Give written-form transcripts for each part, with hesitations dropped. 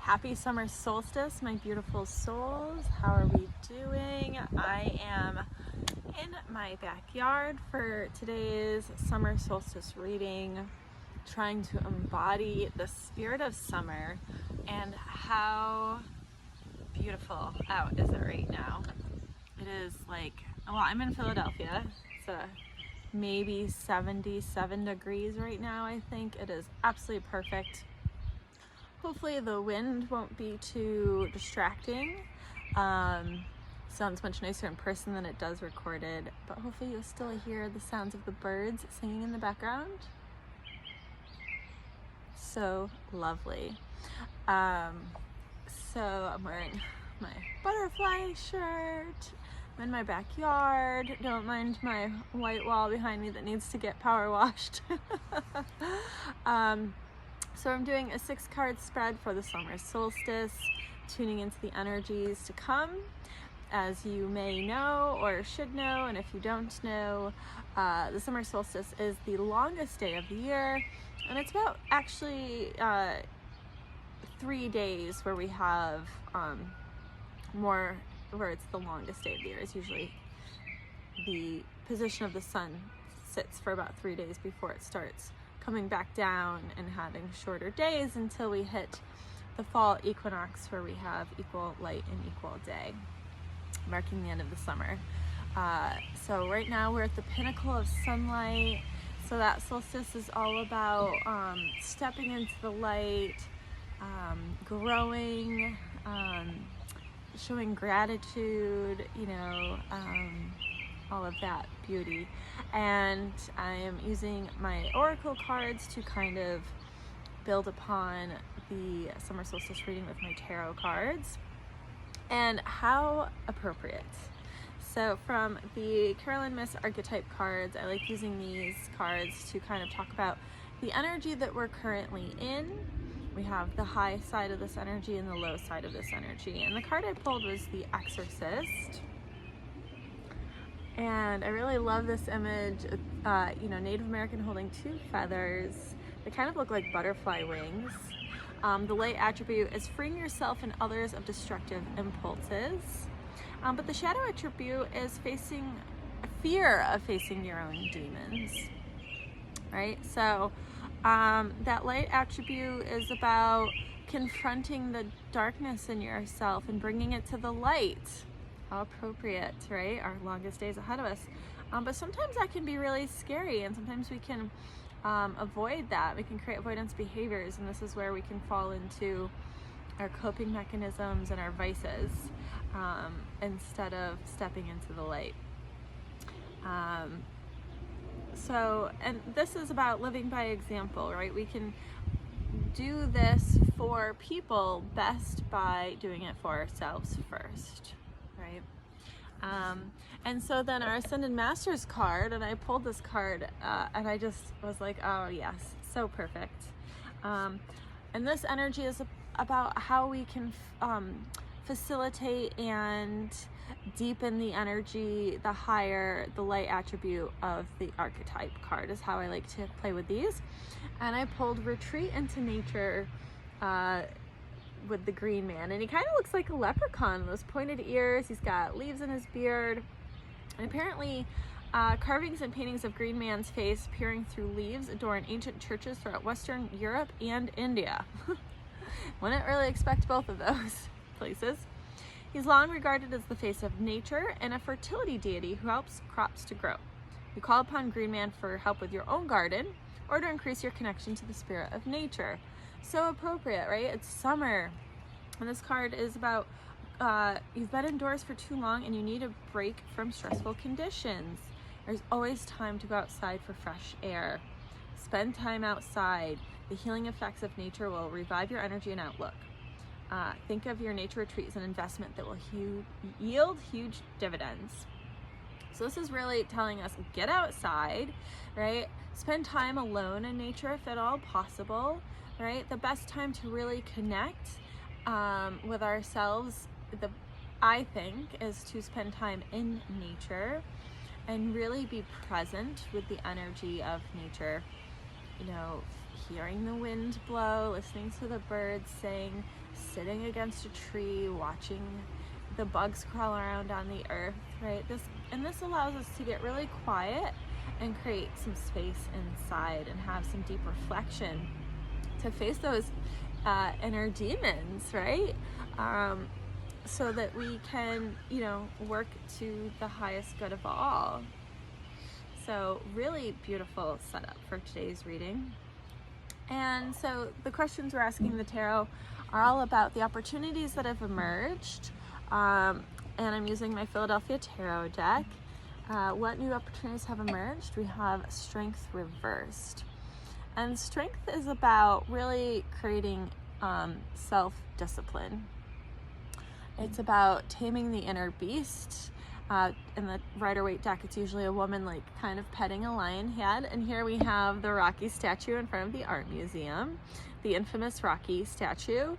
Happy summer solstice, my beautiful souls. How are we doing? I am in my backyard for today's summer solstice reading, trying to embody the spirit of summer and how beautiful out is it right now. It is I'm in Philadelphia. It's maybe 77 degrees right now, I think. It is absolutely perfect. Hopefully the wind won't be too distracting. Sounds much nicer in person than it does recorded, but hopefully you'll still hear the sounds of the birds singing in the background. So lovely. So I'm wearing my butterfly shirt. I'm in my backyard. Don't mind my white wall behind me that needs to get power washed. So I'm doing a 6-card spread for the summer solstice, tuning into the energies to come. As you may know or should know, and if you don't know, the summer solstice is the longest day of the year, and it's about actually 3 days where we have where it's the longest day of the year. It's usually the position of the sun sits for about 3 days before it starts coming back down and having shorter days until we hit the fall equinox, where we have equal light and equal day, marking the end of the summer. So right now we're at the pinnacle of sunlight. So that solstice is all about stepping into the light, growing, showing gratitude, all of that beauty. And I am using my oracle cards to kind of build upon the summer solstice reading with my tarot cards. And how appropriate. So from the Carolyn Miss archetype cards, I like using these cards to kind of talk about the energy that we're currently in. We have the high side of this energy and the low side of this energy. And the card I pulled was the Exorcist. And I really love this image. Native American holding 2 feathers. They kind of look like butterfly wings. The light attribute is freeing yourself and others of destructive impulses. But the shadow attribute is facing a fear of facing your own demons, right? So that light attribute is about confronting the darkness in yourself and bringing it to the light. How appropriate, right? Our longest days ahead of us. But sometimes that can be really scary, and sometimes we can avoid that. We can create avoidance behaviors, and this is where we can fall into our coping mechanisms and our vices instead of stepping into the light. And this is about living by example, right? We can do this for people best by doing it for ourselves first, right? And so then our Ascended Masters card, and I pulled this card and I just was like, oh yes, so perfect. And this energy is about how we can facilitate and deepen the energy, the light attribute of the archetype card is how I like to play with these. And I pulled Retreat into Nature with the green man, and he kind of looks like a leprechaun, those pointed ears. He's got leaves in his beard, and apparently carvings and paintings of green man's face peering through leaves adorn ancient churches throughout Western Europe and India. Wouldn't really expect both of those places. He's long regarded as the face of nature and a fertility deity who helps crops to grow. You call upon Green Man for help with your own garden or to increase your connection to the spirit of nature. So appropriate, right? It's summer. And this card is about you've been indoors for too long and you need a break from stressful conditions. There's always time to go outside for fresh air. Spend time outside. The healing effects of nature will revive your energy and outlook. Think of your nature retreat as an investment that will yield huge dividends. So this is really telling us, get outside, right? Spend time alone in nature if at all possible, right? The best time to really connect with ourselves, I think, is to spend time in nature and really be present with the energy of nature. hearing the wind blow, listening to the birds sing, sitting against a tree, watching the bugs crawl around on the earth, right? This allows us to get really quiet and create some space inside and have some deep reflection to face those inner demons, right? So that we can, work to the highest good of all. So really beautiful setup for today's reading. And so the questions we're asking the tarot are all about the opportunities that have emerged. And I'm using my Philadelphia Tarot deck. What new opportunities have emerged? We have Strength reversed. And strength is about really creating self-discipline. It's about taming the inner beast. In the Rider-Waite deck, it's usually a woman like kind of petting a lion head. And here we have the Rocky statue in front of the art museum, the infamous Rocky statue,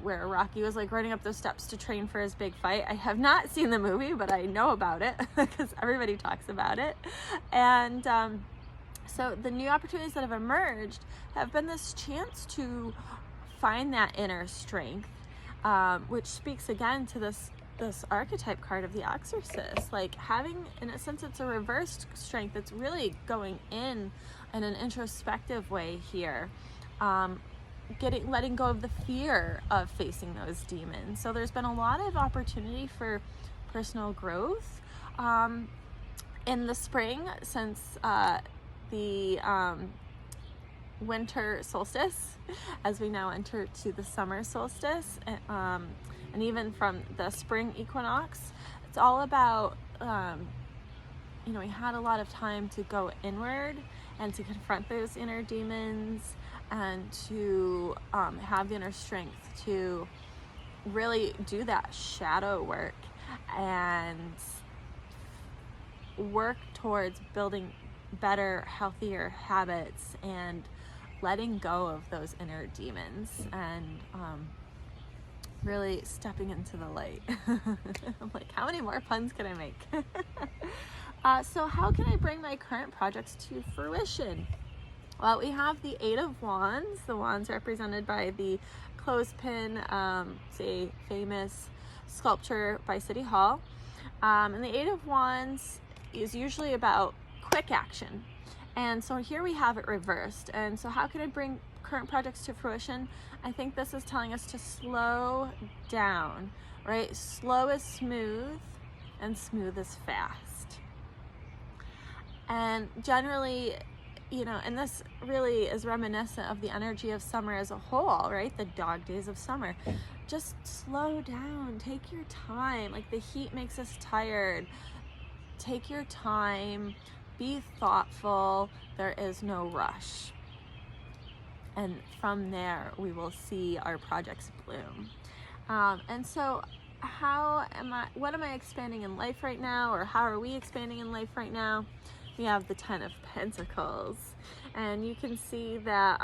where Rocky was like running up those steps to train for his big fight. I have not seen the movie, but I know about it because everybody talks about it. And so the new opportunities that have emerged have been this chance to find that inner strength, which speaks again to this archetype card of the Exorcist, like having, in a sense, it's a reversed strength. It's really going in an introspective way here, letting go of the fear of facing those demons. So there's been a lot of opportunity for personal growth in the spring since the winter solstice, as we now enter to the summer solstice, and even from the spring equinox. It's all about, we had a lot of time to go inward and to confront those inner demons and to have the inner strength to really do that shadow work and work towards building better, healthier habits and letting go of those inner demons and really stepping into the light. I'm like, how many more puns can I make? So how can I bring my current projects to fruition? Well, we have the Eight of Wands. The wands represented by the clothespin. It's a famous sculpture by City Hall. And the Eight of Wands is usually about quick action. And so here we have it reversed. And so how can I bring current projects to fruition? I think this is telling us to slow down, right? Slow is smooth and smooth is fast. And generally, and this really is reminiscent of the energy of summer as a whole, right? The dog days of summer. Just slow down, take your time. Like the heat makes us tired. Take your time, be thoughtful. There is no rush. And from there, we will see our projects bloom. And so what am I expanding in life right now? Or how are we expanding in life right now? We have the Ten of Pentacles. And you can see that,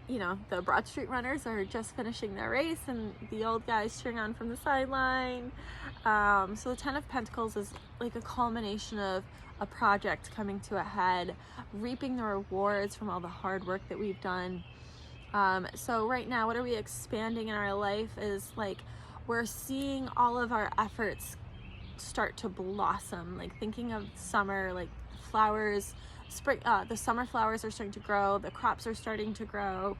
the Broad Street runners are just finishing their race and the old guys cheering on from the sideline. So the Ten of Pentacles is like a culmination of a project coming to a head, reaping the rewards from all the hard work that we've done. So right now, what are we expanding in our life is like we're seeing all of our efforts start to blossom. Like thinking of summer, like flowers, spring, the summer flowers are starting to grow, the crops are starting to grow.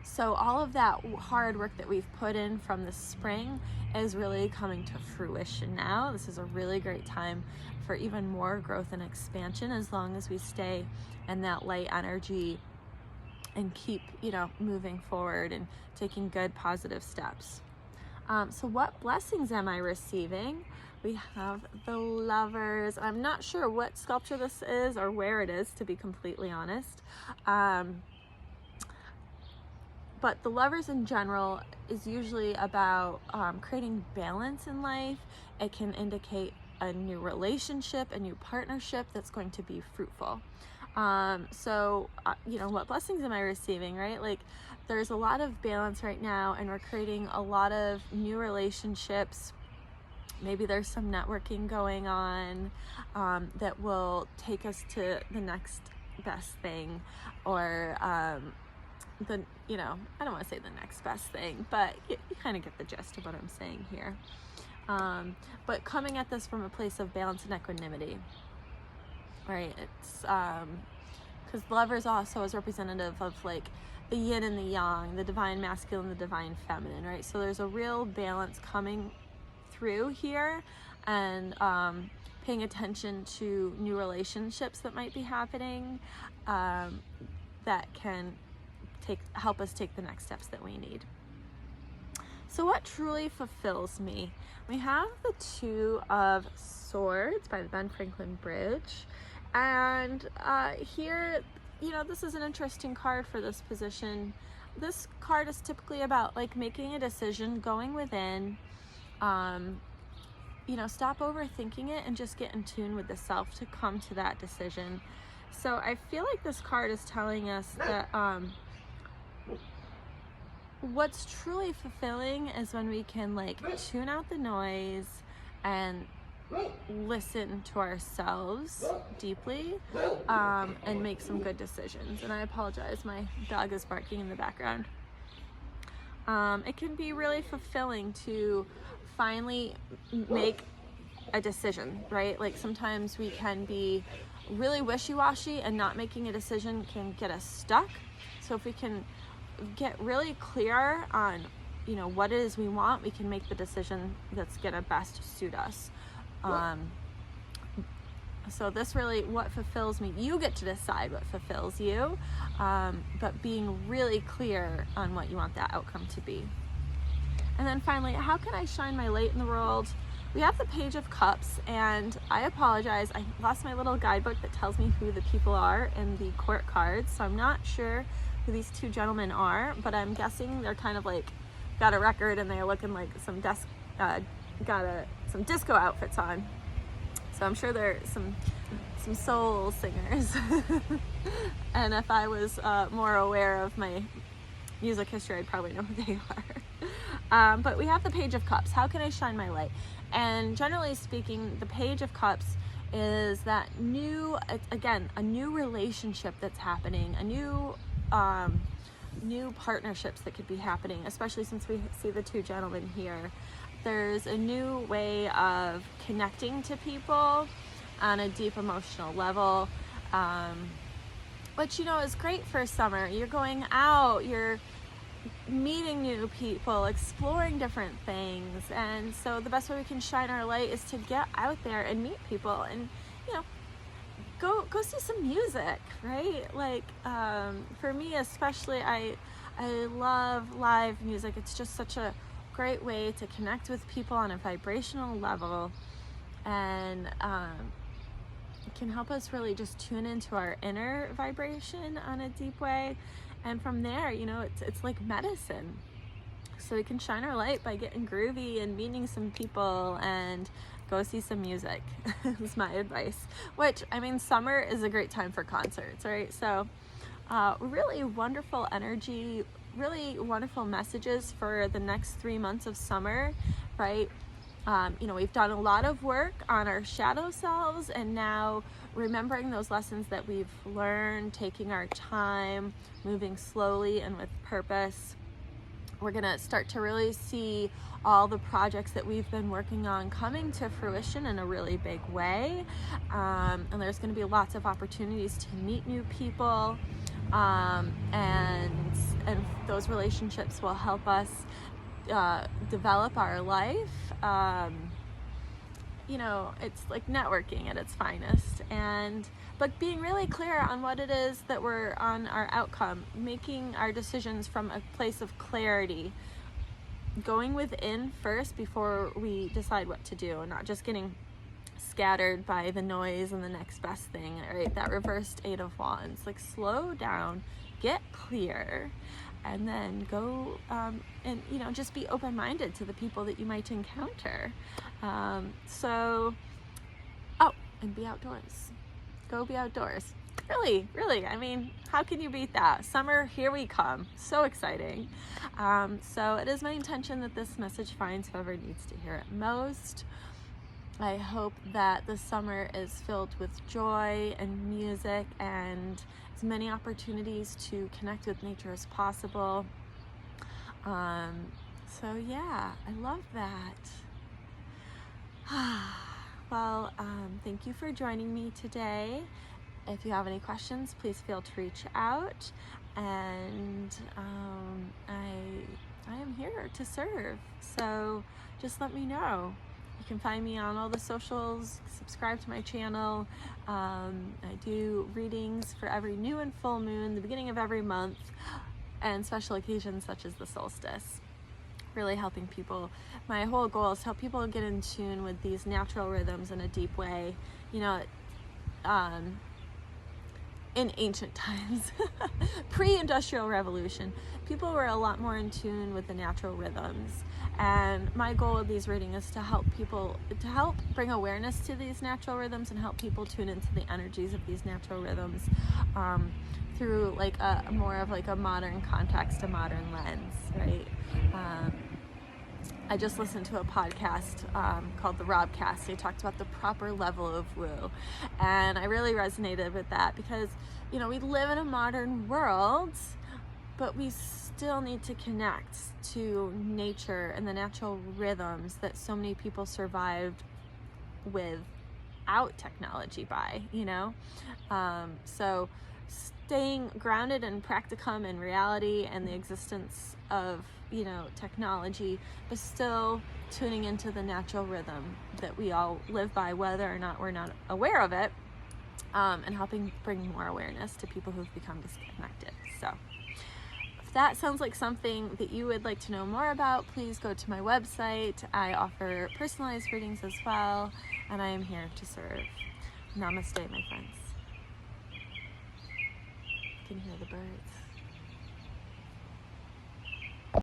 So all of that hard work that we've put in from the spring is really coming to fruition now. This is a really great time for even more growth and expansion as long as we stay in that light energy and keep, moving forward and taking good positive steps. So what blessings am I receiving? We have the Lovers. I'm not sure what sculpture this is or where it is, to be completely honest. But the Lovers in general is usually about creating balance in life. It can indicate a new relationship, a new partnership that's going to be fruitful. What blessings am I receiving, right? Like there's a lot of balance right now and we're creating a lot of new relationships. Maybe there's some networking going on that will take us to the next best thing, or the, you know, I don't want to say the next best thing, but you kind of get the gist of what I'm saying here. But coming at this from a place of balance and equanimity, right? It's because Lovers also is representative of like the yin and the yang, the divine masculine, the divine feminine, right? So there's a real balance coming through here, and paying attention to new relationships that might be happening, that can help us take the next steps that we need. So what truly fulfills me? We have the Two of Swords by the Ben Franklin Bridge, and here, you know, this is an interesting card for this position. This card is typically about like making a decision, going within, you know, stop overthinking it and just get in tune with the self to come to that decision. So I feel like this card is telling us that what's truly fulfilling is when we can like tune out the noise and listen to ourselves deeply, and make some good decisions. And I apologize, my dog is barking in the background. It can be really fulfilling to finally make a decision, right? Like sometimes we can be really wishy-washy, and not making a decision can get us stuck. So if we can get really clear on, you know, what it is we want, we can make the decision that's gonna best suit us. So this really, what fulfills me, you get to decide what fulfills you, but being really clear on what you want that outcome to be. And then finally, how can I shine my light in the world? We have the Page of Cups, and I apologize, I lost my little guidebook that tells me who the people are in the court cards, so I'm not sure who these two gentlemen are, but I'm guessing they're kind of like got a record and they're looking like some some disco outfits on. So I'm sure they're some soul singers. And if I was more aware of my music history, I'd probably know who they are. But we have the Page of Cups. How can I shine my light? And generally speaking, the Page of Cups is that new, again, a new relationship that's happening, a new partnerships that could be happening, especially since we see the two gentlemen here. There's a new way of connecting to people on a deep emotional level, which, you know, is great for summer. You're going out, you're meeting new people, exploring different things, and so the best way we can shine our light is to get out there and meet people, and, you know, go see some music, right? Like for me especially, I love live music. It's just such a great way to connect with people on a vibrational level, and it can help us really just tune into our inner vibration on a deep way. And from there, you know, it's like medicine. So we can shine our light by getting groovy and meeting some people and go see some music. Is my advice. Which, I mean, summer is a great time for concerts, right? So really wonderful energy, really wonderful messages for the next 3 months of summer, right? You know, we've done a lot of work on our shadow selves, and now remembering those lessons that we've learned, taking our time, moving slowly and with purpose. We're gonna start to really see all the projects that we've been working on coming to fruition in a really big way. And there's gonna be lots of opportunities to meet new people, and those relationships will help us develop our life. You know, it's like networking at its finest, but being really clear on what it is that we're on our outcome, making our decisions from a place of clarity, going within first before we decide what to do, and not just getting scattered by the noise and the next best thing, right? That reversed 8 of Wands. Like, slow down, get clear, and then go and, you know, just be open-minded to the people that you might encounter. And be outdoors. Go be outdoors. Really, I mean, how can you beat that? Summer, here we come. So exciting. So it is my intention that this message finds whoever needs to hear it most. I hope that the summer is filled with joy and music and as many opportunities to connect with nature as possible. So yeah, I love that. Well, thank you for joining me today. If you have any questions, please feel to reach out, and I am here to serve. So just let me know. You can find me on all the socials, subscribe to my channel. I do readings for every new and full moon, the beginning of every month, and special occasions such as the solstice. Really helping people. My whole goal is to help people get in tune with these natural rhythms in a deep way. You know, in ancient times, pre-industrial revolution, people were a lot more in tune with the natural rhythms. And my goal with these readings is to help people, to help bring awareness to these natural rhythms and help people tune into the energies of these natural rhythms through like a more of like a modern context, a modern lens, right? I just listened to a podcast called the Robcast. They talked about the proper level of woo, and I really resonated with that because, you know, we live in a modern world, but we still need to connect to nature and the natural rhythms that so many people survived without technology by, you know? So staying grounded in practicum and reality and the existence of, you know, technology, but still tuning into the natural rhythm that we all live by, whether or not we're not aware of it, and helping bring more awareness to people who've become disconnected. So if that sounds like something that you would like to know more about, please go to my website. I offer personalized readings as well, and I am here to serve. Namaste, my friends. You can hear the birds.